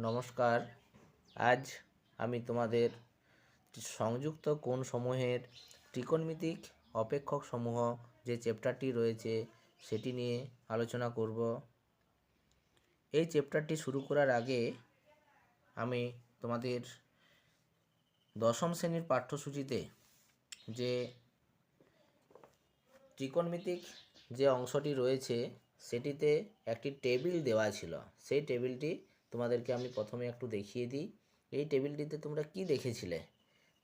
নমস্কার। আজ আমি তোমাদের সংযুক্ত কোণসমূহের ত্রিকোণমিতিক অপেক্ষক সমূহ যে চ্যাপ্টারটি রয়েছে সেটি নিয়ে আলোচনা করব। এই চ্যাপ্টারটি শুরু করার আগে আমি তোমাদের দশম শ্রেণীর পাঠ্যসূচিতে যে ত্রিকোণমিতিক যে অংশটি রয়েছে সেটিতে একটি টেবিল দেওয়া ছিল। সেই টেবিলটি তোমাদেরকে আমি প্রথমে একটু দেখিয়ে দিই। এই টেবিলটিতে তোমরা কি দেখেছিলে?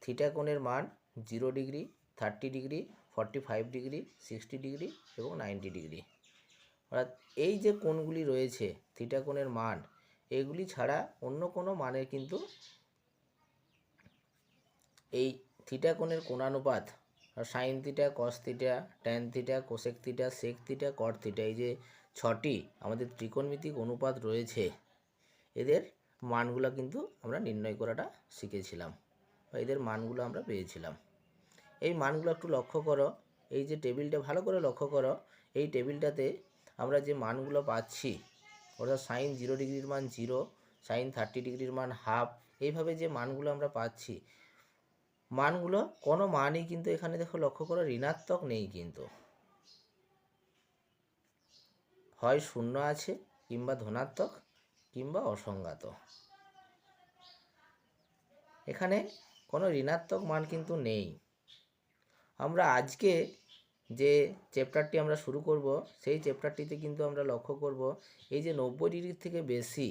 থিটা কোণের মান 0 ডিগ্রি, 30 ডিগ্রি, 45 ডিগ্রি, 60 ডিগ্রি এবং 90 ডিগ্রি। অর্থাৎ এই যে কোণগুলি রয়েছে থিটা কোণের মান, এগুলি ছাড়া অন্য কোনো মানের কিন্তু এই থিটা কোণের কোণানুপাত sine theta, cos theta, tan theta, cosec theta, sec theta, cot theta, এই যে 6টি আমাদের ত্রিকোণমিতিক অনুপাত রয়েছে, এদের মানগুলো কিন্তু আমরা নির্ণয় করাটা শিখেছিলাম বা এদের মানগুলো আমরা পেয়েছিলাম। এই মানগুলো একটু লক্ষ্য করো, এই যে টেবিলটা ভালো করে লক্ষ্য করো। এই টেবিলটাতে আমরা যে মানগুলো পাচ্ছি, অর্থাৎ সাইন 0 ডিগ্রির মান 0, সাইন 30 ডিগ্রির মান হাফ, এইভাবে যে মানগুলো আমরা পাচ্ছি, মানগুলো কোনো মানই কিন্তু এখানে দেখো লক্ষ্য করো ঋণাত্মক নেই, কিন্তু হয় শূন্য আছে কিংবা ধনাত্মক কিংবা অসংজ্ঞাত। এখানে কোনো ঋণাত্মক মান কিন্তু নেই। আমরা আজকে যে চ্যাপ্টারটি আমরা শুরু করব সেই চ্যাপ্টারটিতে কিন্তু আমরা লক্ষ্য করব এই যে 90 ডিগ্রির থেকে বেশি,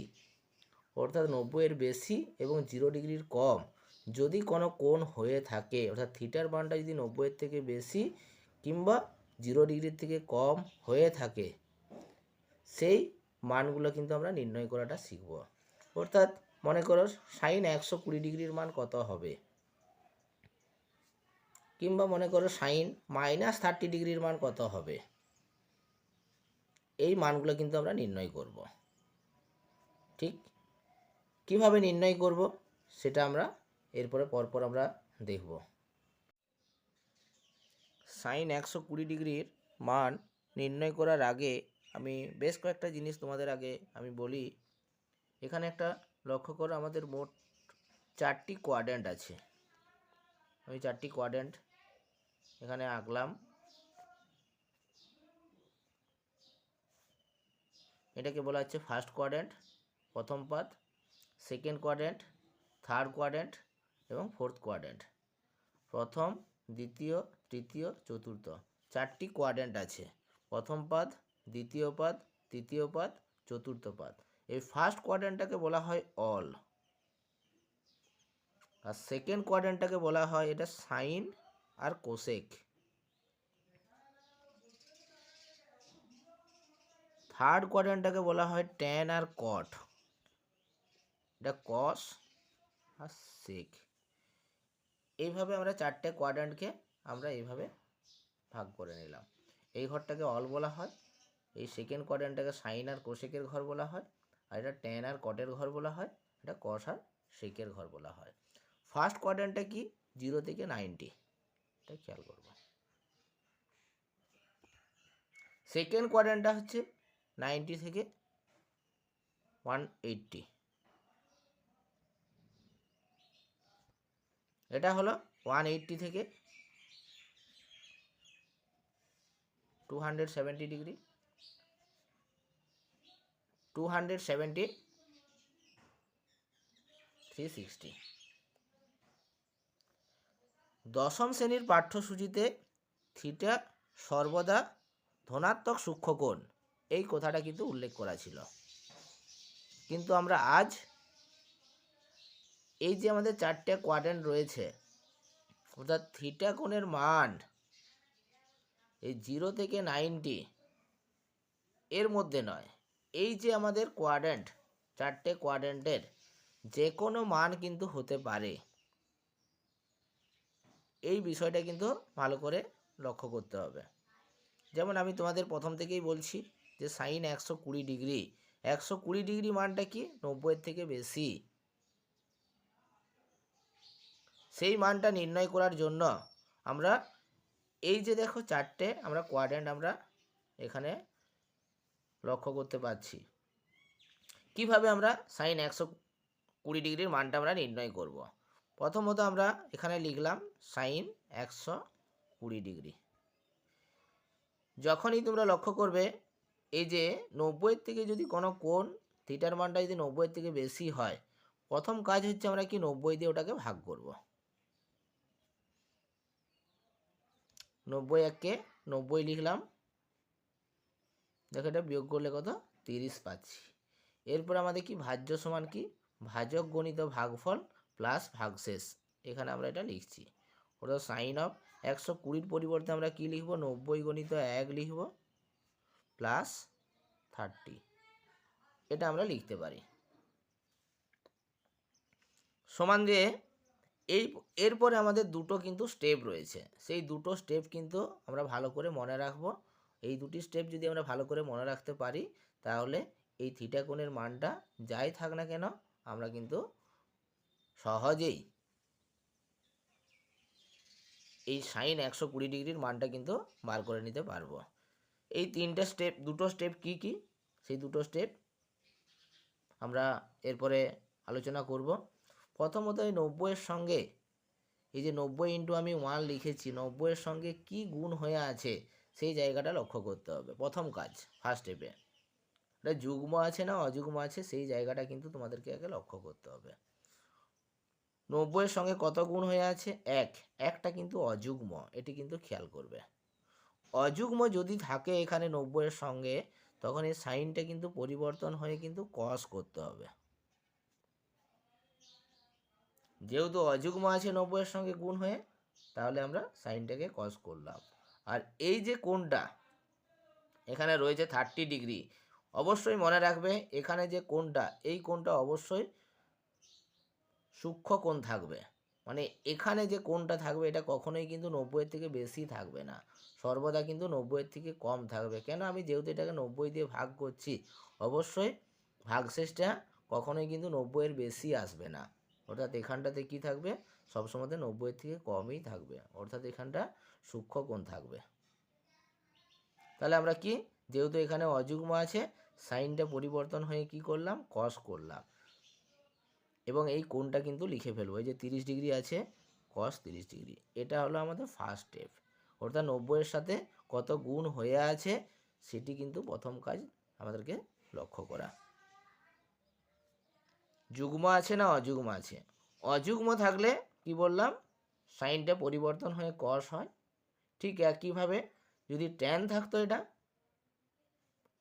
অর্থাৎ 90-এর বেশি এবং 0 ডিগ্রির কম যদি কোনো কোণ হয়ে থাকে, অর্থাৎ থিটার মানটা যদি 90-এর থেকে বেশি কিংবা 0 ডিগ্রির থেকে কম হয়ে থাকে, সেই মানগুলো কিন্তু আমরা নির্ণয় করাটা শিখব। অর্থাৎ মনে করো সাইন 120 ডিগ্রির মান কত হবে, কিংবা মনে করো সাইন -30 ডিগ্রির মান কত হবে, এই মানগুলো কিন্তু আমরা নির্ণয় করব। ঠিক কিভাবে নির্ণয় করব সেটা আমরা এরপরে পরপর আমরা দেখব। সাইন 120 ডিগ্রির মান নির্ণয় করার আগে আমি বেশ কয়েকটা জিনিস তোমাদের আগে আমি বলি। এখানে একটা লক্ষ্য করো, আমাদের মোট 4টি কোয়াড্র্যান্ট আছে। আমি 4টি কোয়াড্র্যান্ট এখানে আঁকলাম। এটাকে বলা হচ্ছে ফার্স্ট কোয়াড্র্যান্ট, প্রথম পাদ, সেকেন্ড কোয়াড্র্যান্ট, থার্ড কোয়াড্র্যান্ট এবং ফোর্থ কোয়াড্র্যান্ট। প্রথম, দ্বিতীয়, তৃতীয়, চতুর্থ, 4টি কোয়াড্র্যান্ট আছে। প্রথম পাদ, দ্বিতীয় পাদ, তৃতীয় পাদ, চতুর্থ পাদ। এই ফার্স্ট কোয়াড্র্যান্টটাকে বলা হয় অল, আর সেকেন্ড কোয়াড্র্যান্টটাকে বলা হয় এটা সাইন আর কোসেক। থার্ড কোয়াড্র্যান্টটাকে বলা হয় ট্যান আর কট, এটা কস আর সেক। এইভাবে আমরা 4টে কোয়াড্র্যান্টকে আমরা এইভাবে ভাগ করে নিলাম। এই ঘরটাকে অল বলা হয়, এই সেকেন্ড কোয়াড্র্যান্টটাকে সাইন আর কোসেকের ঘর বলা হয়, আর এটা ট্যান আর কটের ঘর বলা হয়, এটা কস আর সেকের ঘর বলা হয়। ফার্স্ট কোয়াড্র্যান্টটা কি? 0 থেকে 90, এটা খেয়াল করব। সেকেন্ড কোয়াড্র্যান্টটা হচ্ছে 90 থেকে 180, এটা হলো 180 থেকে 270 ডিগ্রি, 270, 360। দশম শ্রেণীর পাঠ্যসূচিতে থিটা সর্বদা ধনাত্মক সূক্ষ্মকোণ, এই কথাটা কিন্তু উল্লেখ করা ছিল। কিন্তু আমরা আজ এই যে আমাদের 4টে কোয়াড্র্যান্ট রয়েছে, অর্থাৎ থিটা কোণের মান এই 0 থেকে 90 এর মধ্যে নয়, এই যে আমাদের কোয়াড্র্যান্ট, 4টে কোয়াড্র্যান্টের যে কোনো মান কিন্তু হতে পারে, এই বিষয়টা কিন্তু ভালো করে লক্ষ্য করতে হবে। যেমন আমি তোমাদের প্রথম থেকেই বলছি যে সাইন 120 ডিগ্রি, 120 ডিগ্রি মানটা কি? 90-এর থেকে বেশি। সেই মানটা নির্ণয় করার জন্য আমরা এই যে দেখো 4টে আমরা কোয়াড্র্যান্ট আমরা এখানে লক্ষ্য করতে পারছি। কিভাবে আমরা সাইন কুড়ি ডিগ্রির মানটা আমরা নির্ণয় করব। প্রথমত আমরা এখানে লিখলাম সাইন 120 ডিগ্রি। যখনই তোমরা লক্ষ্য করবে এই যে 90 থেকে যদি কোনো কোণ থিটার মানটা যদি 90 থেকে বেশি হয়, প্রথম কাজ হচ্ছে আমরা কি 90 দিয়ে ওটাকে ভাগ করব। 90 এককে 90 লিখলাম, দেখো এটা বিয়োগ করলে কত 30 পাচ্ছি। এরপর আমাদের কি ভাজ্য সমান কি ভাজক গণিত ভাগফল প্লাস ভাগশেষ, এখানে আমরা এটা লিখছি। অর্থাৎ সাইন অফ 120 পরিবর্তে আমরা কি লিখব 90 গণিত 1 লিখব প্লাস 30, এটা আমরা লিখতে পারি। সমান দিয়ে এরপরে আমাদের দুটো কিন্তু স্টেপ রয়েছে, সেই দুটো স্টেপ কিন্তু আমরা ভালো করে মনে রাখবো। এই দুটি স্টেপ যদি আমরা ভালো করে মনে রাখতে পারি তাহলে এই থিটা কোণের মানটা যাই থাক না কেন আমরা কিন্তু সহজেই এই সাইন 120 ডিগ্রির মানটা কিন্তু বার করে নিতে পারবো। এই তিনটা স্টেপ, দুটো স্টেপ কি কি সেই দুটো স্টেপ আমরা এরপরে আলোচনা করব। প্রথমত এই 90-এর সঙ্গে এই যে 90 ইন্টু আমি 1 লিখেছি, 90-এর সঙ্গে কি গুণ হয়ে আছে সেই জায়গাটা লক্ষ্য করতে হবে। প্রথম কাজ ফার্স্ট স্টেপে এটা যুগ্ম আছে না অযুগ্ম আছে সেই জায়গাটা কিন্তু তোমাদেরকে আগে লক্ষ্য করতে হবে। 90-এর সঙ্গে কত গুণ হয়ে আছে 1, একটা কিন্তু অযুগ্ম, এটি কিন্তু খেয়াল করবে। অযুগ্ম যদি থাকে এখানে 90-এর সঙ্গে তখন এই সাইনটা কিন্তু পরিবর্তন হয়ে কিন্তু কস করতে হবে। যেহেতু অযুগ্ম আছে 90-এর সঙ্গে গুণ হয়ে, তাহলে আমরা সাইনটাকে কস করলাম। আর এই যে কোণটা এখানে রয়েছে 30 ডিগ্রি, অবশ্যই মনে রাখবে এখানে যে কোণটা এই কোণটা অবশ্যই সূক্ষ্ম কোণ থাকবে। মানে এখানে যে কোণটা থাকবে এটা কখনোই কিন্তু 90-এর থেকে বেশি থাকবে না, সর্বদা কিন্তু 90-এর থেকে কম থাকবে। কেন, আমি যেহেতু এটাকে 90 দিয়ে ভাগ করছি, অবশ্যই ভাগশেষটা কখনোই কিন্তু 90-এর বেশি আসবে না। অর্থাৎ এখানটাতে কি থাকবে সবসময় 90-এর থেকে কমই থাকবে, অর্থাৎ এখানটা সূক্ষ্ম কোণ থাকবে। তাহলে আমরা কি, যেহেতু এখানে অযুগ্ম আছে সাইনটা পরিবর্তন হয়ে কি করলাম কস করলাম, এবং এই কোণটা কিন্তু লিখে ফেলবো। এই যে 30 ডিগ্রি আছে কস 30 ডিগ্রি, এটা হলো আমাদের ফার্স্ট স্টেপ। অর্থাৎ 90-এর সাথে কত গুণ হয়ে আছে সেটি কিন্তু প্রথম কাজ আমাদেরকে লক্ষ্য করা। যুগ্ম আছে না অযুগ্ম আছে, অযুগ্ম থাকলে কি বললাম সাইনটা পরিবর্তন হয়ে কস হয়। ঠিক একইভাবে যদি ট্যান থাকতো এটা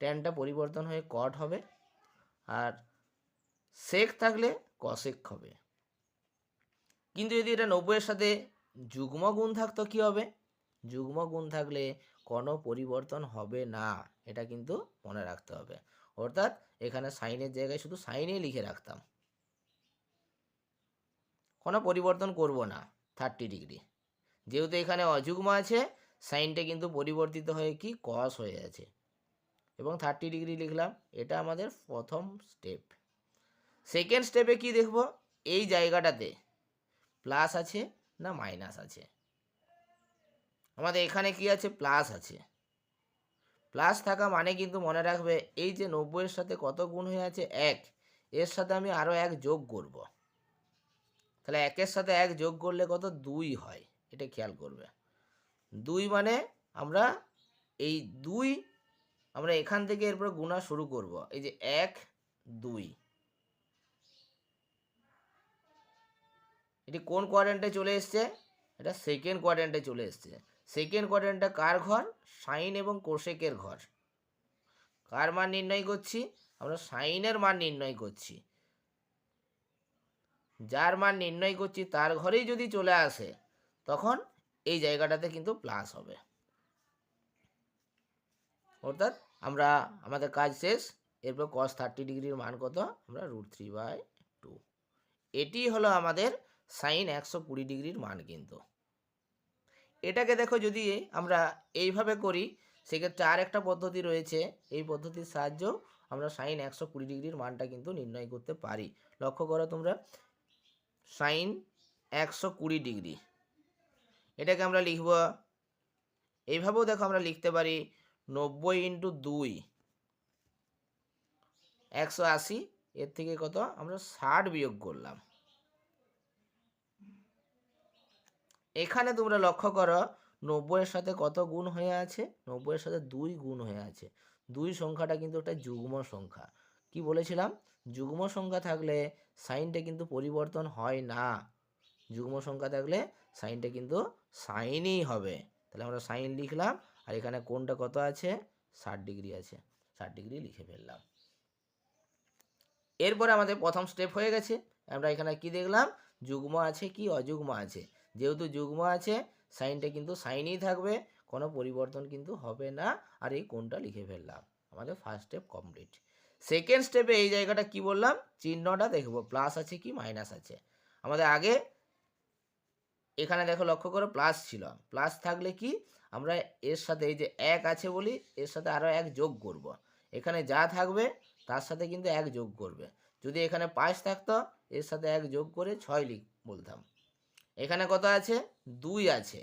ট্যানটা পরিবর্তন হয়ে কট হবে, আর সেক থাকলে কসেক হবে। কিন্তু যদি এটা 90-এর সাথে যুগ্ম গুণ থাকতো কি হবে, যুগ্ম গুণ থাকলে কোনো পরিবর্তন হবে না, এটা কিন্তু মনে রাখতে হবে। অর্থাৎ এখানে সাইনের জায়গায় শুধু সাইনেই লিখে রাখতাম, কোনো পরিবর্তন করব না 30 ডিগ্রি। যেহেতু এখানে অযুগ্ম আছে সাইনটা কিন্তু পরিবর্তিত হয়ে কি কস হয়ে আছে, এবং 30 ডিগ্রি লিখলাম। এটা আমাদের প্রথম স্টেপ। সেকেন্ড স্টেপে কি দেখব, এই জায়গাটাতে প্লাস আছে না মাইনাস আছে। আমাদের এখানে কি আছে প্লাস আছে, প্লাস থাকা মানে কিন্তু মনে রাখবে এই যে 90-এর সাথে কত গুণ হয়ে আছে 1, এর সাথে আমি আরও 1 যোগ করব। তাহলে 1-এর সাথে 1 যোগ করলে কত 2 হয়, এটা খেয়াল করবে। 2 মানে আমরা এই 2 আমরা এখান থেকে এরপর গুণা শুরু করব। এই যে 1 2, এটি কোন কোয়াড্র্যান্টে চলে এসছে, এটা সেকেন্ড কোয়াড্র্যান্টে চলে এসছে। সেকেন্ড কোয়াড্র্যান্টটা কার ঘর, সাইন এবং কোসেকের ঘর। কার মান নির্ণয় করছি আমরা, সাইনের মান নির্ণয় করছি। যার মান নির্ণয় করছি তার ঘরেই যদি চলে আসে তখন এই জায়গাটাতে কিন্তু প্লাস হবে। অর্থাৎ আমরা আমাদের কাজ শেষ। এরপর cos 30 ডিগ্রির মান কত, আমরা √3/2। এটি হলো আমাদের সাইন 120 ডিগ্রির মান। কিন্তু এটাকে দেখো যদি আমরা এইভাবে করি সেক্ষেত্রে আর একটা পদ্ধতি রয়েছে, এই পদ্ধতির সাহায্যেও আমরা সাইন 120 ডিগ্রির মানটা কিন্তু নির্ণয় করতে পারি। লক্ষ্য করো তোমরা, সাইন 120 ডিগ্রি এটাকে আমরা লিখব এইভাবেও, দেখো আমরা লিখতে পারি 90 × 2 180 এর থেকে কত আমরা 60 বিয়োগ করলাম। এখানে তোমরা লক্ষ্য করো 90 এর সাথে কত গুণ হয়ে আছে, 90 এর সাথে 2 গুণ হয়ে আছে। 2 সংখ্যাটা কিন্তু একটা যুগ্ম সংখ্যা। কি বলেছিলাম, যুগ্ম সংখ্যা থাকলে সাইনটা কিন্তু পরিবর্তন হয় না। যুগ্ম সংখ্যা থাকলে সাইনটা কিন্তু সাইনই হবে। তাহলে আমরা সাইন লিখলাম, আর এখানে কোণটা কত আছে, 60 ডিগ্রি আছে, 60 ডিগ্রি লিখে ফেললাম। এরপরে আমাদের প্রথম স্টেপ হয়ে গেছে। আমরা এখানে কি দেখলাম, যুগ্ম আছে কি অযুগ্ম আছে। যেহেতু যুগ্ম আছে সাইনটা কিন্তু সাইনই থাকবে, কোনো পরিবর্তন কিন্তু হবে না। আর এই কোণটা লিখে ফেললাম, আমাদের ফার্স্ট স্টেপ কমপ্লিট। সেকেন্ড স্টেপে এই জায়গাটা কি বললাম, চিহ্নটা দেখব প্লাস আছে কি মাইনাস আছে। আমাদের আগে এখানে দেখো লক্ষ্য করো প্লাস ছিল, প্লাস থাকলে কি আমরা এর সাথে এই যে 1 আছে বলি এর সাথে আরও 1 যোগ করব। এখানে যা থাকবে তার সাথে কিন্তু 1 যোগ করবে। যদি এখানে 5 থাকতো এর সাথে 1 যোগ করে 6 বলতাম। এখানে কত আছে, 2 আছে,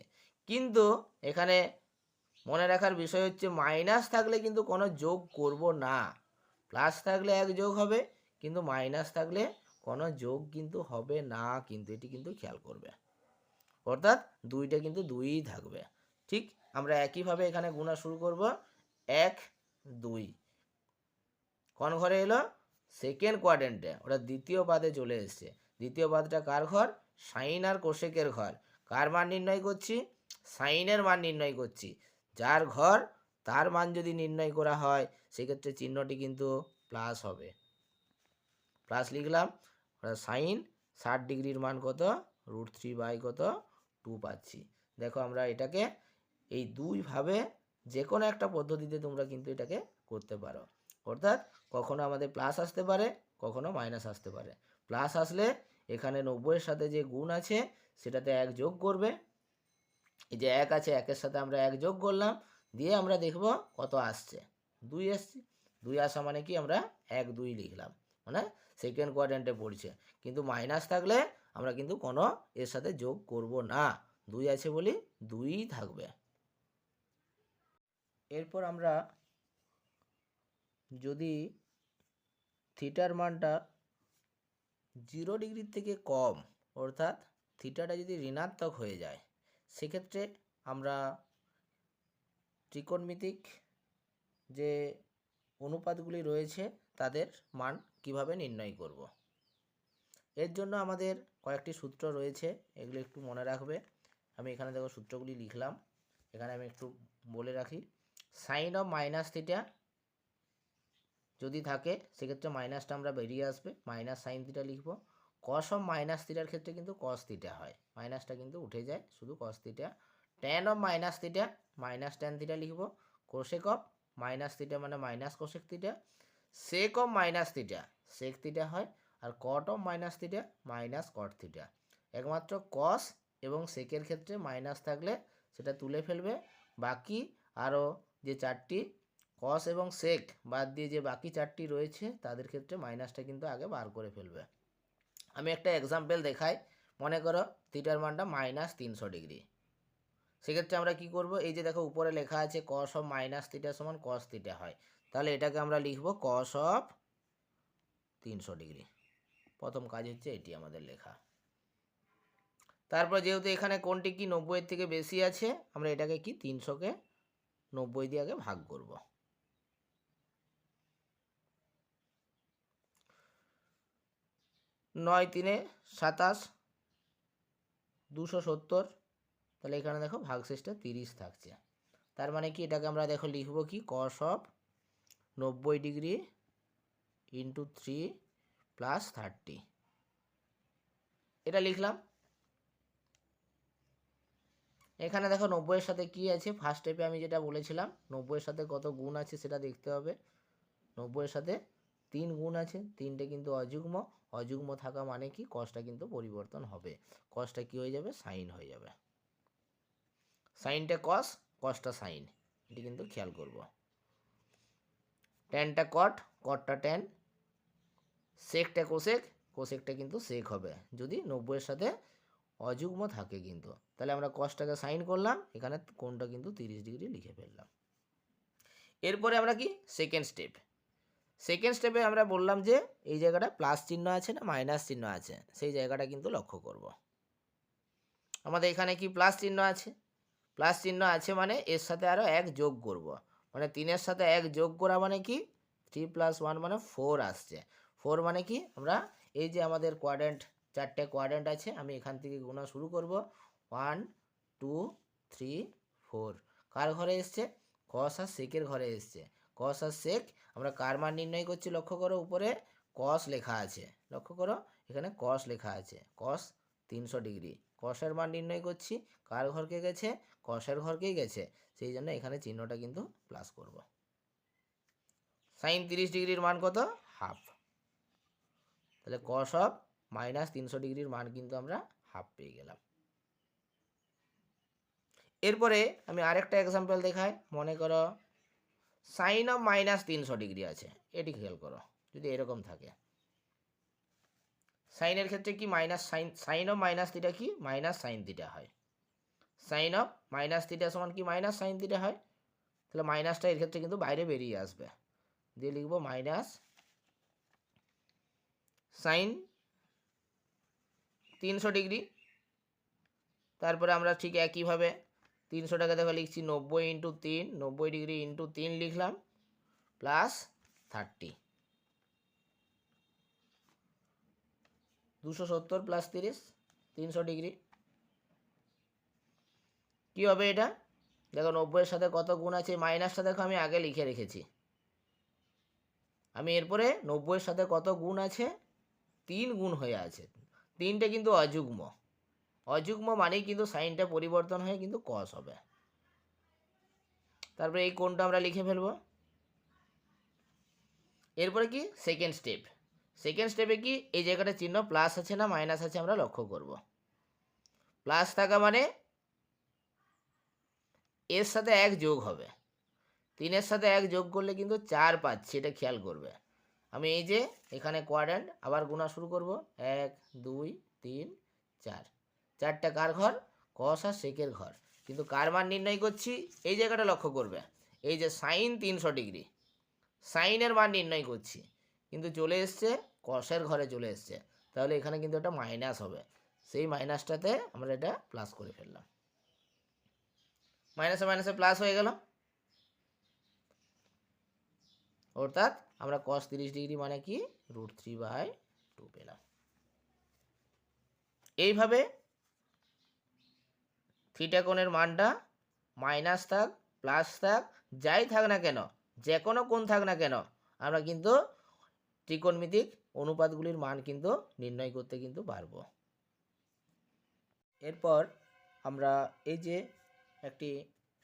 কিন্তু এখানে মনে রাখার বিষয় হচ্ছে মাইনাস থাকলে কিন্তু কোনো যোগ করব না। প্লাস থাকলে 1 যোগ হবে, কিন্তু মাইনাস থাকলে কোনো যোগ কিন্তু হবে না, কিন্তু এটি কিন্তু খেয়াল করবে। অর্থাৎ 2টা কিন্তু 2ই থাকবে। ঠিক আমরা একইভাবে এখানে গুণা শুরু করব, 1 2 কোন ঘরে এলো, সেকেন্ড কোয়াড্রেন্টে, ওটা দ্বিতীয় পাদে চলে এসছে। দ্বিতীয় পাদটা কার ঘর, সাইন আর কোশেকের ঘর। কার মান নির্ণয় করছি, সাইনের মান নির্ণয় করছি। যার ঘর তার মান যদি নির্ণয় করা হয় সেক্ষেত্রে চিহ্নটি কিন্তু প্লাস হবে। প্লাস লিখলাম, সাইন 60 ডিগ্রির মান কত, √3 বাই কত 2 পাচ্ছি। দেখো আমরা এটাকে এই দুইভাবে যে কোনো একটা পদ্ধতিতে তোমরা কিন্তু এটাকে করতে পারো। অর্থাৎ কখনো আমাদের প্লাস আসতে পারে, কখনো মাইনাস আসতে পারে। প্লাস আসলে এখানে 90 এর সাথে যে গুণ আছে সেটাতে 1 যোগ করবে। এই যে 1 আছে, 1 এর সাথে আমরা 1 যোগ করলাম, দিয়ে আমরা দেখব কত আসছে, 2 আসছে। 2 আসা মানে কি আমরা 1 2 লিখলাম, মানে সেকেন্ড কোয়াড্রেন্টে পড়ছে। কিন্তু মাইনাস থাকলে আমরা কিন্তু কোনো এর সাথে যোগ করব না, 2 আছে বলি 2ই থাকবে। এরপর আমরা যদি থিটার মানটা 0 ডিগ্রির থেকে কম, অর্থাৎ থিটাটা যদি ঋণাত্মক হয়ে যায়, সেক্ষেত্রে আমরা ত্রিকোণমিতিক যে অনুপাতগুলি রয়েছে তাদের মান কিভাবে নির্ণয় করব। এর জন্য আমাদের কয়েকটি সূত্র রয়েছে, এগুলো একটু মনে রাখবে। আমি এখানে দেখো সূত্রগুলি লিখলাম, এখানে আমি একটু বলে রাখি। সাইন অফ মাইনাস থিটা যদি থাকে সেক্ষেত্রে মাইনাসটা আমরা বেরিয়ে আসবে, মাইনাস সাইন থিটা লিখব। কস অফ মাইনাস থিটার ক্ষেত্রে কিন্তু কস থিটা হয়, মাইনাসটা কিন্তু উঠে যায়, শুধু cos theta. Tan of minus theta minus tan theta লিখব। কোশেক অফ মাইনাস থিটা মানে minus cosec theta. Sec of minus theta sec theta হয়, আর cot of minus theta minus cot theta. একমাত্র কস এবং সেকের ক্ষেত্রে মাইনাস থাকলে সেটা তুলে ফেলবে। বাকি আরও যে 4টি কস এবং সেক বাদ দিয়ে যে বাকি 4টি রয়েছে তাদের ক্ষেত্রে মাইনাসটা কিন্তু আগে বার করে ফেলবে। আমি একটা এক্সাম্পল দেখাই। মনে করো থিটার মানটা -300 ডিগ্রি। সেক্ষেত্রে আমরা কি করব, এই যে দেখো উপরে লেখা আছে কস অফ মাইনাস থিটা সমান কস থিটা হয়, তাহলে এটাকে আমরা লিখব কস অফ 300 ডিগ্রি। প্রথম কাজ হচ্ছে এটি আমাদের লেখা। তারপর যেহেতু এখানে কোণটি কি 90 এর থেকে বেশি আছে, আমরা এটাকে কি 300কে 90 দিয়ে আগে ভাগ করব। 9 3 27 270, তাহলে এখানে দেখো ভাগশেষটা 30 থাকছে। তার মানে কি এটাকে আমরা দেখো লিখব কি cos of 90 degree into 3 plus 30, এটা লিখলাম। এখানে দেখো 90 এর সাথে কি আছে, ফার্স্ট স্টেপে আমি যেটা বলেছিলাম 90 এর সাথে কত গুণ আছে সেটা দেখতে হবে। 90 এর সাথে 3 গুণ আছে, 3টে কিন্তু অযুগ্ম, অযুগ্ম থাকা মানে কি কসটা কিন্তু পরিবর্তন হবে, কসটা কি হয়ে যাবে, সাইন হয়ে যাবে। সাইনটা কস, কসটা সাইন, এটি কিন্তু খেয়াল করব। ট্যানটা কট, কটটা ট্যান, সেকটা কোসেক, কোসেকটা কিন্তু সেক হবে যদি 90 এর সাথে অযুগ্ম থাকে কিন্তু। তাহলে আমরা কসটাকে সাইন করলাম, এখানে কোণটা কিন্তু 30 ডিগ্রি লিখে ফেললাম। এরপরে আমরা কি সেকেন্ড স্টেপ, সেকেন্ড স্টেপে আমরা বললাম যে এই জায়গাটা প্লাস চিহ্ন আছে না মাইনাস চিহ্ন আছে, সেই জায়গাটা কিন্তু লক্ষ্য করব। আমাদের এখানে কি প্লাস চিহ্ন আছে, প্লাস চিহ্ন আছে মানে এর সাথে আরও 1 যোগ করব, মানে 3-এর সাথে 1 যোগ করা মানে কি 3 + 1 মানে 4 আসছে। 4 মানে কি আমরা এই যে আমাদের কোয়াড্র্যান্ট, 4টে কোয়াড্র্যান্ট আছে, আমি এখান থেকে গোনা শুরু করব। 1 2 3 4 কার ঘরে এসছে, কস আর সেকের ঘরে এসছে। কস আর সেক আমরা কার মান নির্ণয় করছি, লক্ষ্য করো উপরে কস লেখা আছে, লক্ষ্য করো এখানে কস লেখা আছে, কস 300 ডিগ্রি। কসের মান নির্ণয় করছি, কার ঘরকে গেছে, কসের ঘরকেই গেছে, সেই জন্য এখানে চিহ্নটা কিন্তু প্লাস করব। সাইন 30 ডিগ্রির মান কত, হাফ, তাহলে কস অফ -300 ডিগ্রির মান কিন্তু আমরা হাফ পেয়ে গেলাম। এরপরে আমি আরেকটা এক্সাম্পল দেখাই, মনে করো সাইন অফ -300 ডিগ্রি আছে, এটি খেয়াল করো, যদি এরকম থাকে সাইনের ক্ষেত্রে কি সাইন অফ মাইনাস থিটা কি মাইনাস সাইন থিটা হয়, সাইন অফ মাইনাস থিটা সমান কি মাইনাস সাইন থিটা হয়, তাহলে মাইনাসটা এর ক্ষেত্রে কিন্তু বাইরে বেরিয়ে আসবে, দিয়ে লিখবো মাইনাস সাইন 300 ডিগ্রি। তারপরে আমরা ঠিক একইভাবে 300টাকে দেখো লিখছি 90 × 3, 90 ডিগ্রি × 3 লিখলাম, প্লাস 30, 270 + 30 300 ডিগ্রি। কী হবে এটা, দেখো 90-এর সাথে কত গুণ আছে, মাইনাসটা দেখো আমি আগে লিখে রেখেছি, আমি এরপরে 90-এর সাথে কত গুণ আছে, 3 গুণ হয়ে আছে, 3টে কিন্তু অযুগ্ম, অযুগ্ম মানেই কিন্তু সাইনটা পরিবর্তন হয়ে কিন্তু কস হবে। তারপরে এই কোণটা আমরা লিখে ফেলবো। এরপরে কি সেকেন্ড স্টেপ, সেকেন্ড স্টেপে কি এই জায়গাটা চিহ্ন প্লাস আছে না মাইনাস আছে আমরা লক্ষ্য করব। প্লাস থাকা মানে এর সাথে 1 যোগ হবে, 3-এর সাথে 1 যোগ করলে কিন্তু 4 পাচ্ছি, এটা খেয়াল করবে। আমি এই যে এখানে কোয়াড্র্যান্ট আবার গুণা শুরু করব, 1 2 3 4, 4টা কার ঘর, কস আর সেকের ঘর, কিন্তু কার মান নির্ণয় করছি এই জায়গাটা লক্ষ্য করবে, এই যে সাইন 300 ডিগ্রি, সাইনের মান নির্ণয় করছি, কিন্তু চলে এসছে কসের ঘরে চলে এসছে, তাহলে এখানে কিন্তু এটা মাইনাস হবে, সেই মাইনাসটাতে আমরা এটা প্লাস করে ফেললাম, মাইনাসে মাইনাসে প্লাস হয়ে গেল, অর্থাৎ আমরা cos 30 ডিগ্রি মানে কি √3/2 পেলাম। এইভাবে থিটা কোণের মানটা মাইনাস থাক প্লাস থাক যাই থাক না কেন, যে কোনো কোণ থাক না কেন, আমরা কিন্তু ত্রিকোণমিতিক অনুপাতগুলির মান কিন্তু নির্ণয় করতে কিন্তু পারবো। এরপর আমরা এই যে একটি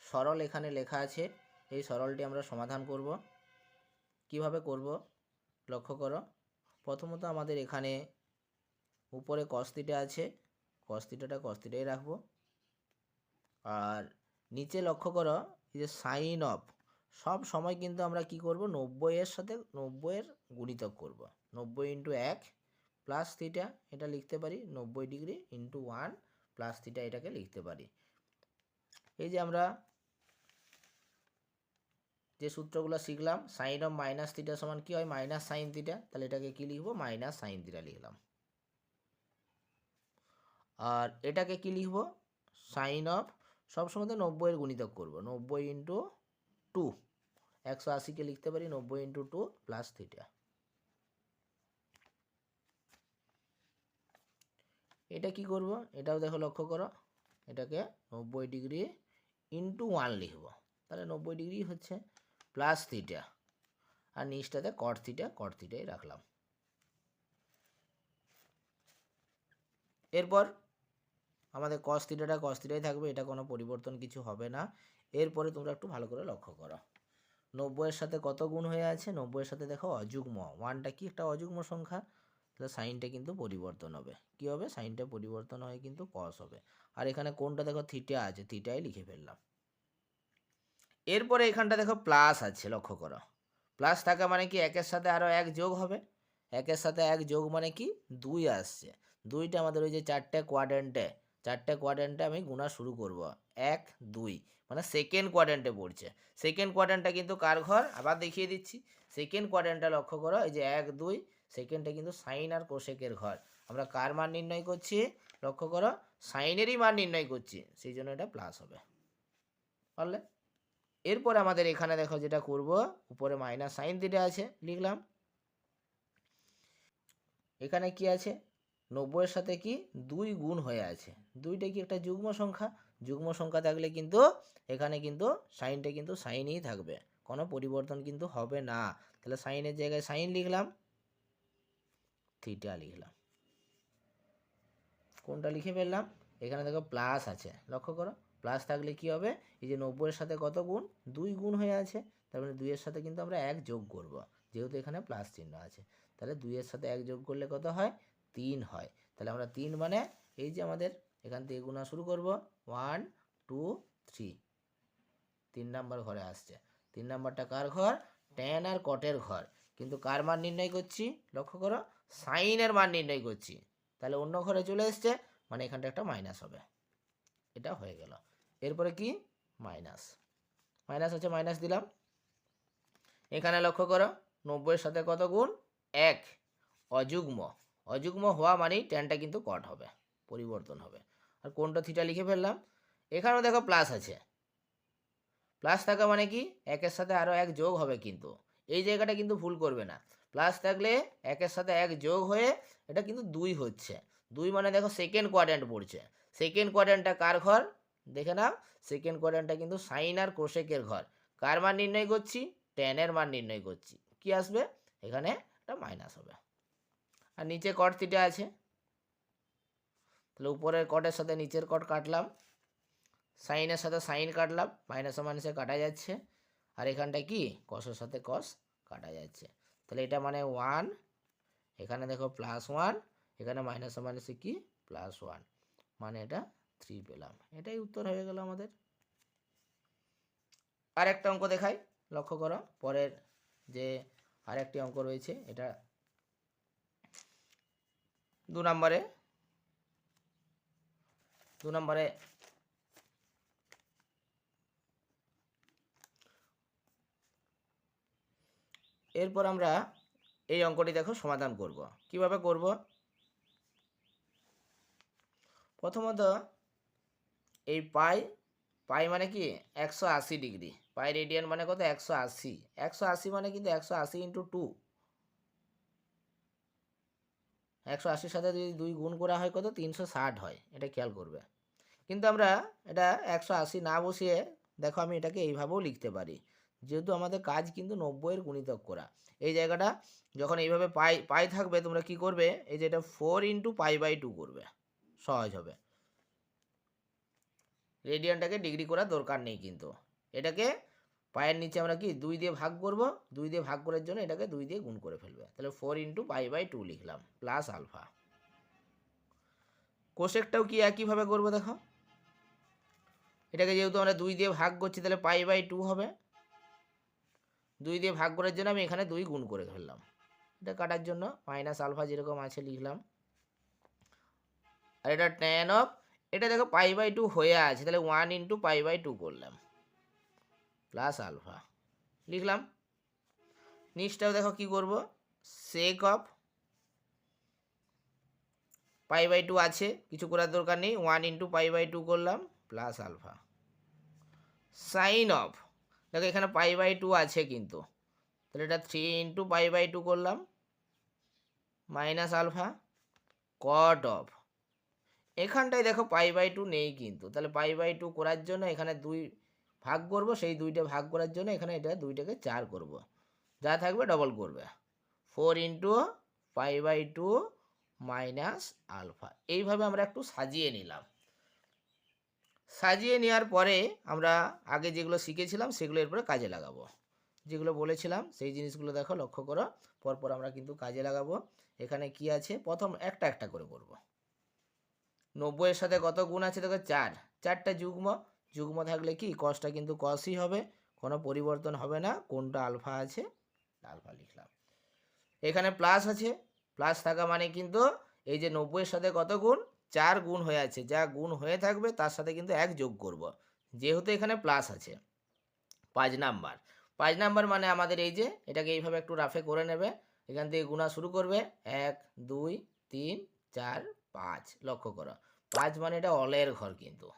সরল এখানে লেখা আছে, এই সরলটি আমরা সমাধান করব। কিভাবে করব লক্ষ্য করো, প্রথমত আমাদের এখানে উপরে cos θ আছে, cos θটা cos θই রাখবো, আর নিচে লক্ষ্য করো এই যে সাইন অফ, সব সময় কিন্তু আমরা কি করব 90-এর সাথে 90-এর গুণিতক করব, 90 × 1 প্লাস থিটা এটা লিখতে পারি, 90 ডিগ্রি × 1 প্লাস থিটা এটাকে লিখতে পারি। এই যে আমরা যে সূত্রগুলো শিখলাম, সাইন অফ -θ সমান কি হয় মাইনাস সাইন থিটা, তাহলে এটাকে কি লিখবো মাইনাস সাইন থিটা লিখলাম, আর এটাকে কি লিখবো সাইন অফ, সবসময় তো 90-এর গুণিতক করবো, 90 × 2 180কে লিখতে পারি 90 × 2 প্লাস থিটা। এটা কি করব, এটাও দেখো লক্ষ্য করো, এটাকে 90 ডিগ্রি × 1 লিখবো, তাহলে 90 ডিগ্রি হচ্ছে প্লাস থিটা, আর নিচটাতে কট থিটাই রাখলাম। এরপর আমাদের cos θটা cos θই থাকবে, এটা কোনো পরিবর্তন কিছু হবে না। এরপরে তোমরা একটু ভালো করে লক্ষ্য করো, 90-এর সাথে কত গুণ হয়ে আছে, 90-এর সাথে দেখো অযুগ্ম, 1টা কি একটা অযুগ্ম সংখ্যা, তাহলে সাইনটা কিন্তু পরিবর্তন হবে, কি হবে সাইনটা পরিবর্তন হয়ে কিন্তু cos হবে, আর এখানে কোনটা দেখো থিটা আছে, থিটাই লিখে ফেললাম। এরপরে এখানটা দেখো প্লাস আছে, লক্ষ্য করো, প্লাস থাকা মানে কি 1-এর সাথে আরও 1 যোগ হবে, 1-এর সাথে 1 যোগ মানে কি 2 আসছে, 2টা আমাদের ওই যে 4টে কোয়াড্র্যান্টে আমি গুণা শুরু করব, 1 2 মানে সেকেন্ড কোয়াড্র্যান্টে পড়ছে, সেকেন্ড কোয়াড্র্যান্টটা কিন্তু কার ঘর আবার দেখিয়ে দিচ্ছি, সেকেন্ড কোয়াড্র্যান্টটা লক্ষ্য করো, এই যে 1 2 সেকেন্ডটা কিন্তু সাইন আর কোসেকের ঘর। আমরা কার মান নির্ণয় করছি? লক্ষ্য করো সাইনেরই মান নির্ণয় করছি, সেই জন্য এটা প্লাস হবে। পারলে এরপর আমাদের এখানে দেখো যেটা করব, উপরে মাইনাস সাইন থিটা আছে, লিখলাম। এখানে কি আছে? 90 এর সাথে কি 2 গুণ হয়ে আছে, 2টা কি একটা যুগ্ম সংখ্যা, যুগ্ম সংখ্যা থাকলে কিন্তু এখানে কিন্তু সাইনটা কিন্তু সাইনই থাকবে, কোনো পরিবর্তন কিন্তু হবে না। তাহলে সাইনের জায়গায় সাইন লিখলাম, থিটা লিখলাম। কোনটা লিখে ফেললাম? এখানে দেখো প্লাস আছে, লক্ষ্য করো প্লাস থাকলে কি হবে? এই যে 90 এর সাথে কত গুণ? 2 গুণ হয়ে আছে, তার মানে 2 এর সাথে কিন্তু আমরা 1 যোগ করব, যেহেতু এখানে প্লাস চিহ্ন আছে। তাহলে 2 এর সাথে 1 যোগ করলে কত হয়? 3 হয়। তাহলে আমরা 3 মানে এই যে আমাদের এখান থেকে গুণা শুরু করব, 1 2 3, 3 নাম্বার ঘরে আসছে। 3 নাম্বারটা কার ঘর? ট্যান আর কটের ঘর। কিন্তু কার মান নির্ণয় করছি? লক্ষ্য করো সাইনের মান নির্ণয় করছি, তাহলে অন্য ঘরে চলে এসছে, মানে এখানটা একটা মাইনাস হবে। এটা হয়ে গেল। এরপরে কি? মাইনাস, মাইনাস আছে মাইনাস দিলাম। এখানে লক্ষ্য করো 90 এর সাথে কত গুণ? 1, অযুগ্ম, অযুগ্ম হওয়া মানেই ট্যানটা কিন্তু কট হবে, পরিবর্তন হবে। আর কোনটা থিটা লিখে ফেললাম। এখানেও দেখো প্লাস আছে, প্লাস থাকা মানে কি? 1 এর সাথে আরও 1 যোগ হবে, কিন্তু এই জায়গাটা কিন্তু ভুল করবে না। প্লাস থাকলে 1 এর সাথে 1 যোগ হয়ে এটা কিন্তু 2 হচ্ছে। 2 মানে দেখো সেকেন্ড কোয়াড্র্যান্ট পড়ছে। সেকেন্ড কোয়াড্র্যান্টটা কার ঘর? দেখে নাও, সেকেন্ড কোয়াড্র্যান্টটা কিন্তু সাইন আর কোসেকের ঘর। কার মান নির্ণয় করছি? ট্যানের মান নির্ণয় করছি। কি আসবে? এখানে একটা মাইনাস হবে। আর নিচে কট থিটা আছে, তাহলে উপরের কটের সাথে নিচের কট কাটলাম, সাইনের সাথে সাইন কাটলাম, মাইনাসে মাইনাসে কাটা যাচ্ছে। আর এখানটা কি? কসের সাথে কস কাটা যাচ্ছে। তাহলে এটা মানে 1, এখানে দেখো +1, এখানে মাইনাসে মাইনাসে কি? +1, মানে এটা 3 পেলাম। এটাই উত্তর হয়ে গেল আমাদের। আর একটা অঙ্ক দেখাই, লক্ষ্য করো পরের যে আরেকটি অঙ্ক রয়েছে, এটা 2 নম্বরে এরপর আমরা এই অঙ্কটি দেখো সমাধান করব। কিভাবে করব? প্রথমত এই পাই, পাই মানে কি? 180 ডিগ্রি, পাই রেডিয়ান মানে কত? 180, 180 মানে কিন্তু 180 × 2, 180 সাথে যদি 2 গুণ করা হয় কত? 360 হয়, এটা খেয়াল করবে। কিন্তু আমরা এটা 180 না বসিয়ে দেখো আমি এটাকে এইভাবেও লিখতে পারি, যেহেতু আমাদের কাজ কিন্তু 90 এর গুণিতক করা। এই জায়গাটা যখন এইভাবে পাই পাই থাকবে, তোমরা কি করবে? এই যে এটা 4 × π/2 করবে, সহজ হবে। রেডিয়ানটাকে ডিগ্রি করার দরকার নেই, কিন্তু এটাকে পায়ের নিচে আমরা কি 2 দিয়ে ভাগ করব, 2 দিয়ে ভাগ করার জন্য এটাকে 2 দিয়ে গুণ করে ফেলবে। তাহলে 4 × π/2 লিখলাম, প্লাস আলফা। কোশেকটাও কি একইভাবে করবো, দেখো এটাকে যেহেতু আমরা 2 দিয়ে ভাগ করছি, তাহলে π/2 হবে। 2 দিয়ে ভাগ করার জন্য আমি এখানে 2 গুণ করে ফেললাম, এটা কাটার জন্য মাইনাস আলফা যেরকম আছে লিখলাম। আর এটা ট্যান অফ, এটা দেখো π/2 হয়ে আছে, তাহলে 1 × π/2 করলাম, প্লাস আলফা লিখলাম। নিচটাও দেখো কি করব? সেক অফ π/2 আছে, কিছু করার দরকার নেই, 1 × π/2 করলাম, প্লাস আলফা। সাইন অফ, দেখো এখানে π/2 আছে কিন্তু, তাহলে এটা 3 × π/2 করলাম, মাইনাস আলফা। কট অফ, এখানটায় দেখো π/2 নেই কিন্তু, তাহলে π/2 করার জন্য এখানে 2 ভাগ করব, সেই 2টা ভাগ করার জন্য এখানে এটা 2টাকে 4 করব, যা থাকবে ডবল করবে, 4 × π/2 মাইনাস আলফা। এইভাবে আমরা একটু সাজিয়ে নিলাম। সাজিয়ে নেওয়ার পরে আমরা আগে যেগুলো শিখেছিলাম সেগুলো এরপরে কাজে লাগাবো, যেগুলো বলেছিলাম সেই জিনিসগুলো দেখো লক্ষ্য করো, পরপর আমরা কিন্তু কাজে লাগাবো। এখানে কি আছে? প্রথম একটা একটা করে করব। 90 এর সাথে কত গুণ আছে? দেখো 4, 4টা যুগ্ম, যুগ্ম থাকলে কি কসটা কিন্তু কসই হবে, কোনো পরিবর্তন হবে না। কোনটা আলফা আছে? আলফা লিখলাম। এখানে প্লাস আছে, প্লাস থাকা মানে কিন্তু এই যে 90 এর সাথে কত গুণ? 4 গুণ হয়ে আছে, যা গুণ হয়ে থাকবে তার সাথে কিন্তু 1 যোগ করব, যেহেতু এখানে প্লাস আছে। 5 নাম্বার 5 নাম্বার মানে আমাদের এই যে এটাকে এইভাবে একটু রাফে করে নেবে, এখান থেকে গুণা শুরু করবে 1 2 3 4 5। লক্ষ্য করো 5 মানে এটা অলের ঘর, কিন্তু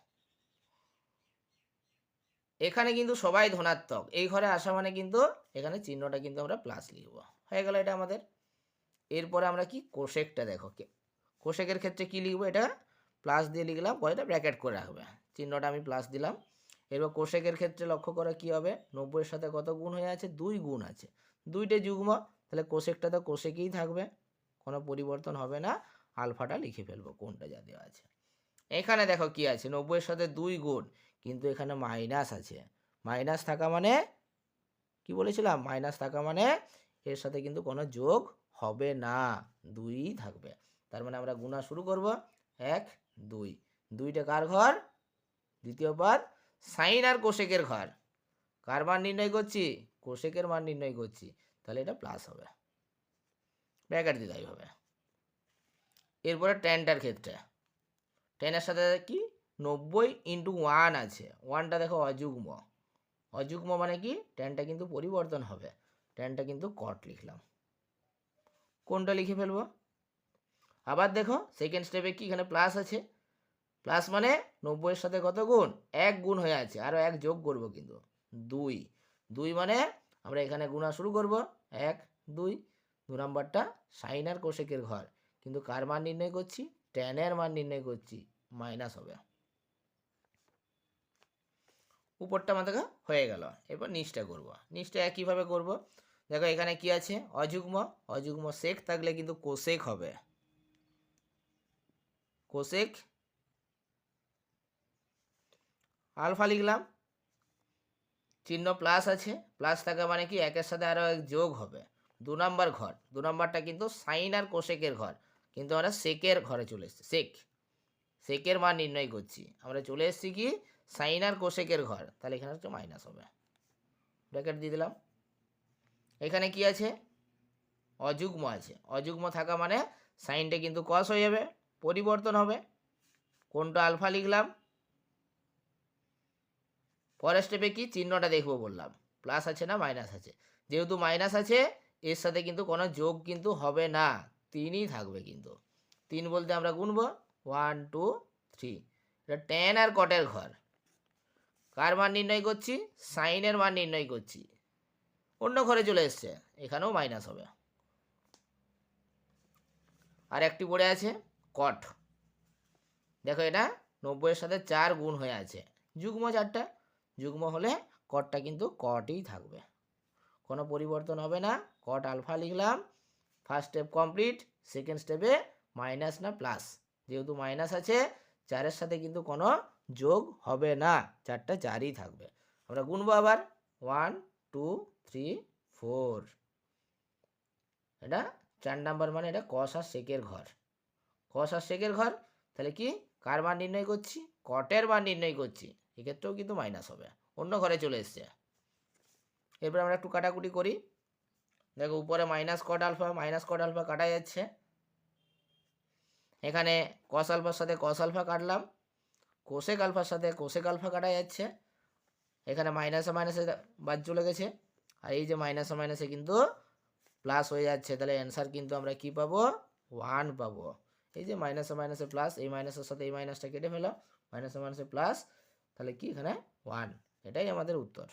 এখানে কিন্তু সবাই ধনাত্মক, এই ঘরে আসা মানে কিন্তু এখানে চিহ্নটা কিন্তু আমরা প্লাস লিখব। হয়ে গেল এটা আমাদের। এরপরে আমরা কি কোশেকটা দেখো, কোশেকের ক্ষেত্রে কি লিখবো, এটা প্লাস দিয়ে লিখলাম, পরে এটা ব্র্যাকেট করে রাখবে, চিহ্নটা আমি প্লাস দিলাম। এরপর কোশেকের ক্ষেত্রে লক্ষ্য করে কি হবে, 90-এর সাথে কত গুণ হয়ে আছে, 2 গুণ আছে, 2টে যুগ্ম, তাহলে কোশেকটা তো কোশেকেই থাকবে, কোনো পরিবর্তন হবে না। আলফাটা লিখে ফেলবো কোনটা যা দেওয়া আছে। এখানে দেখো কি আছে, 90-এর সাথে 2 গুণ, কিন্তু এখানে মাইনাস আছে, মাইনাস থাকা মানে কি বলেছিলাম, মাইনাস থাকা মানে এর সাথে কিন্তু কোনো যোগ হবে না, 2ই থাকবে। তার মানে আমরা গুণা শুরু করব 1 2, 2টা কার ঘর, দ্বিতীয় পদ সাইন আর কোশেকের ঘর, কার মান নির্ণয় করছি, কোশেকের মান নির্ণয় করছি, তাহলে এটা প্লাস হবে, ব্র্যাকেট দিতে হবে। এরপরে ট্যানটার ক্ষেত্রে, ট্যানের সাথে কি 90 × 1 আছে, 1টা দেখো অযুগ্ম, অযুগ্ম মানে কি ট্যানটা কিন্তু পরিবর্তন হবে, ট্যানটা কিন্তু কট লিখলাম, কোনটা লিখে ফেলবো। আবার দেখো সেকেন্ড স্টেপে কি এখানে প্লাস আছে, প্লাস মানে 90-এর সাথে কত গুণ, 1 গুণ হয়ে আছে, আরও 1 যোগ করব কিন্তু 2, 2 মানে আমরা এখানে গুণা শুরু করব 1 2, 2 নাম্বারটা সাইন আর কোশেকের ঘর, কিন্তু কার মান নির্ণয় করছি, ট্যানের মান নির্ণয় করছি, মাইনাস হবে। উপরটা আমাদের হয়ে গেল। এরপর নিচটা করব, নিচটা একইভাবে করব। দেখো এখানে কি আছে, অযুগ্ম, অযুগ্ম সেক থাকলে কিন্তু কোশেক হবে, কোশেক আলফা লিখলাম, চিহ্ন প্লাস আছে, প্লাস থাকা মানে কি একের সাথে আরও 1 যোগ হবে, 2 নাম্বার ঘর, 2 নাম্বারটা কিন্তু সাইন আর কোশেকের ঘর, কিন্তু আমরা সেকের ঘরে চলে এসেছি, সেকের মান নির্ণয় করছি, আমরা চলে এসেছি কি সাইন আর কোশেকের ঘর, তাহলে এখানে হচ্ছে মাইনাস হবে, ব্র্যাকেট দিয়ে দিলাম। এখানে কি আছে, অযুগ্ম আছে, অযুগ্ম থাকা মানে সাইনটা কিন্তু কস হয়ে যাবে, পরিবর্তন হবে, কোনটা আলফা লিখলাম। পরের স্টেপে কি চিহ্নটা দেখবো বললাম, প্লাস আছে না মাইনাস আছে, যেহেতু মাইনাস আছে এর সাথে কিন্তু কোনো যোগ কিন্তু হবে না, 3ই থাকবে, কিন্তু 3 বলতে আমরা গুনবো 1 2 3, এটা ট্যান আর কটের ঘর, কার মান নির্ণয় করছি, সাইনের মান নির্ণয় করছি, অন্য ঘরে চলে এসছে, এখানেও মাইনাস হবে। আর একটি পড়ে আছে কট, দেখো এটা 90-এর সাথে 4 গুণ হয়ে আছে, যুগ্ম 4টা, যুগ্ম হলে কটটা কিন্তু কটই থাকবে, কোনো পরিবর্তন হবে না, কট আলফা লিখলাম। ফার্স্ট স্টেপ কমপ্লিট, সেকেন্ড স্টেপে মাইনাস না প্লাস, যেহেতু মাইনাস আছে 4-এর সাথে কিন্তু কোনো যোগ হবে না, 4টা 4ই থাকবে। আমরা গুনবো আবার 1 2 3 4, এটা 4 নাম্বার মানে এটা কস আর সেকের ঘর, কস আর সেকের ঘর, তাহলে কি কার মান নির্ণয় করছি, কটের মান নির্ণয় করছি, এক্ষেত্রেও কিন্তু মাইনাস হবে, অন্য ঘরে চলে এসছে। এরপর আমরা একটু কাটাকুটি করি, দেখো উপরে মাইনাস কট আলফা কাটা যাচ্ছে, এখানে কস আলফার সাথে কস আলফা কাটলাম, কোসেক আলফার সাথে কোসেক আলফা কাটা যাচ্ছে, এখানে মাইনাসে মাইনাসে বাদ চলে গেছে, আর এই যে মাইনাসে মাইনাসে কিন্তু প্লাস হয়ে যাচ্ছে, তাহলে অ্যান্সার কিন্তু আমরা কি পাবো, 1 পাবো। এই যে মাইনাসে মাইনাসে প্লাস, এই মাইনাসের সাথে এই মাইনাসটা কেটে ফেলো, মাইনাসে মাইনাসে প্লাস, তাহলে কি এখানে 1, এটাই আমাদের উত্তর।